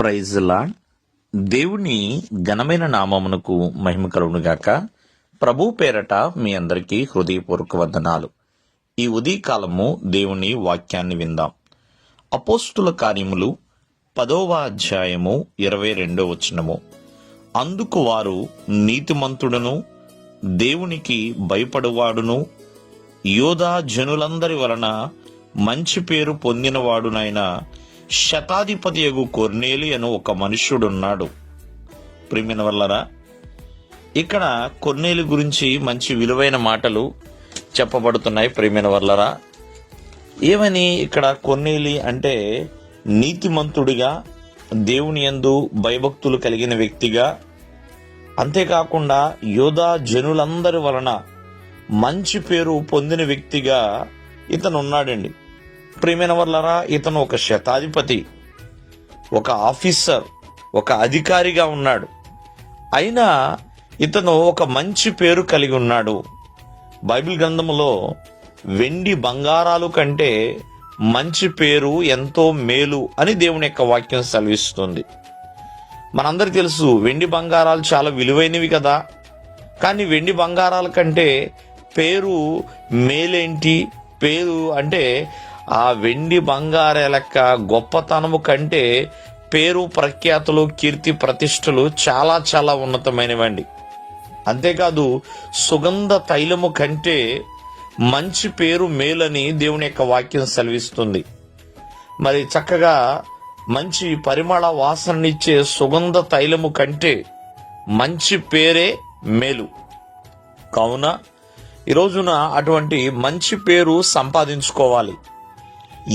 Praise lord. దేవుని ఘనమైన నామమునకు మహిమ కలుగునుగాక. ప్రభు పేరట మీ అందరికీ హృదయపూర్వక వందనాలు. ఈ ఉదయకాలము దేవుని వాక్యాన్ని విందాం. అపోస్తుల కార్యములు 10వ అధ్యాయము 22వ వచనము. అందుకు వారు, నీతిమంతుడును దేవునికి భయపడువాడును యోధా జనులందరి వలన మంచి పేరు పొందినవాడునైన శతాధిపతియగు కొర్నేలి అను ఒక మనుష్యుడున్నాడు. ప్రియమైన వల్లరా, ఇక్కడ కొర్నేలి గురించి మంచి విలువైన మాటలు చెప్పబడుతున్నాయి. ప్రియమైన వల్లరా, ఏమని ఇక్కడ కొర్నేలి అంటే నీతిమంతుడిగా, దేవుని యందు భయభక్తులు కలిగిన వ్యక్తిగా, అంతేకాకుండా యోధా జనులందరి వలన మంచి పేరు పొందిన వ్యక్తిగా ఇతను ఉన్నాడండి. ప్రియమైన వల్లరా, ఇతను ఒక శతాధిపతి, ఒక ఆఫీసర్, ఒక అధికారిగా ఉన్నాడు. అయినా ఇతను ఒక మంచి పేరు కలిగి ఉన్నాడు. బైబిల్ గ్రంథములో వెండి బంగారాలు కంటే మంచి పేరు ఎంతో మేలు అని దేవుని యొక్క వాక్యం సెలవిస్తుంది. మనందరికీ తెలుసు, వెండి బంగారాలు చాలా విలువైనవి కదా. కానీ వెండి బంగారాల కంటే పేరు మేలేంటి? పేరు అంటే ఆ వెండి బంగారాల యొక్క గొప్పతనము కంటే పేరు, ప్రఖ్యాతులు, కీర్తి, ప్రతిష్టలు చాలా చాలా ఉన్నతమైనవండి. అంతేకాదు, సుగంధ తైలము కంటే మంచి పేరు మేలని దేవుని యొక్క వాక్యం సెలవిస్తుంది. మరి చక్కగా మంచి పరిమళ వాసననిచ్చే సుగంధ తైలము కంటే మంచి పేరే మేలు. కావున ఈ రోజున అటువంటి మంచి పేరు సంపాదించుకోవాలి.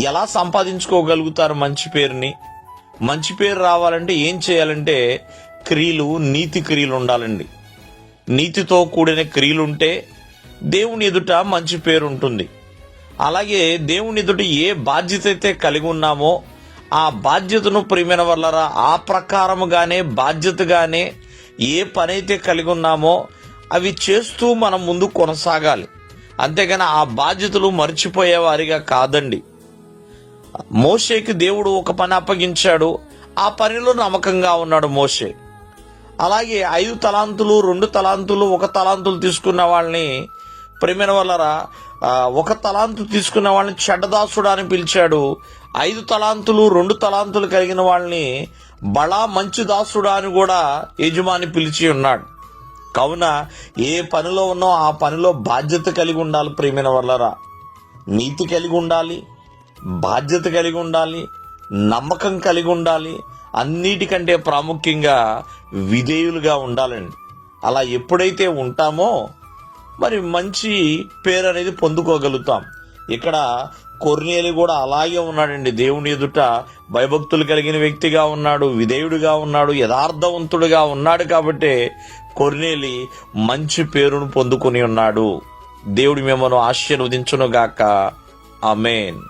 ఎలా సంపాదించుకోగలుగుతారు మంచి పేరుని? మంచి పేరు రావాలంటే ఏం చేయాలంటే క్రియలు, నీతి క్రియలు ఉండాలండి. నీతితో కూడిన క్రియలు ఉంటే దేవుని ఎదుట మంచి పేరు ఉంటుంది. అలాగే దేవుని ఎదుట ఏ బాధ్యత అయితే కలిగి ఉన్నామో ఆ బాధ్యతను, ప్రియమైన వల్లరా, ఆ ప్రకారముగానే బాధ్యతగానే ఏ పని అయితే కలిగి ఉన్నామో అవి చేస్తూ మనం ముందు కొనసాగాలి. అంతేగాని ఆ బాధ్యతలు మర్చిపోయే వారిగా కాదండి. మోషేకి దేవుడు ఒక పని అప్పగించాడు, ఆ పనిలో నమ్మకంగా ఉన్నాడు మోషే. అలాగే 5 తలాంతులు, 2 తలాంతులు, 1 తలాంతులు తీసుకున్న వాళ్ళని, ప్రియమైన వల్లరా, 1 తలాంతు తీసుకున్న వాళ్ళని చెడ్డదాసుడు అని పిలిచాడు. 5 తలాంతులు, 2 తలాంతులు కలిగిన వాళ్ళని బడా మంచి దాసుడా అని కూడా యజమాని పిలిచి ఉన్నాడు. కావున ఏ పనిలో ఉన్నో ఆ పనిలో బాధ్యత కలిగి ఉండాలి. ప్రియమైన వల్లరా, నీతి కలిగి ఉండాలి, బాధ్యత కలిగి ఉండాలి, నమ్మకం కలిగి ఉండాలి. అన్నిటికంటే ప్రాముఖ్యంగా విధేయులుగా ఉండాలండి. అలా ఎప్పుడైతే ఉంటామో మరి మంచి పేరు అనేది పొందుకోగలుగుతాం. ఇక్కడ కొర్నేలి కూడా అలాగే ఉన్నాడండి. దేవుని ఎదుట భయభక్తులు కలిగిన వ్యక్తిగా ఉన్నాడు, విధేయుడిగా ఉన్నాడు, యథార్థవంతుడిగా ఉన్నాడు. కాబట్టి కొర్నేలి మంచి పేరును పొందుకొని ఉన్నాడు. దేవుడి మిమ్మల్ని ఆశీర్వదించునుగాక. ఆమేన్.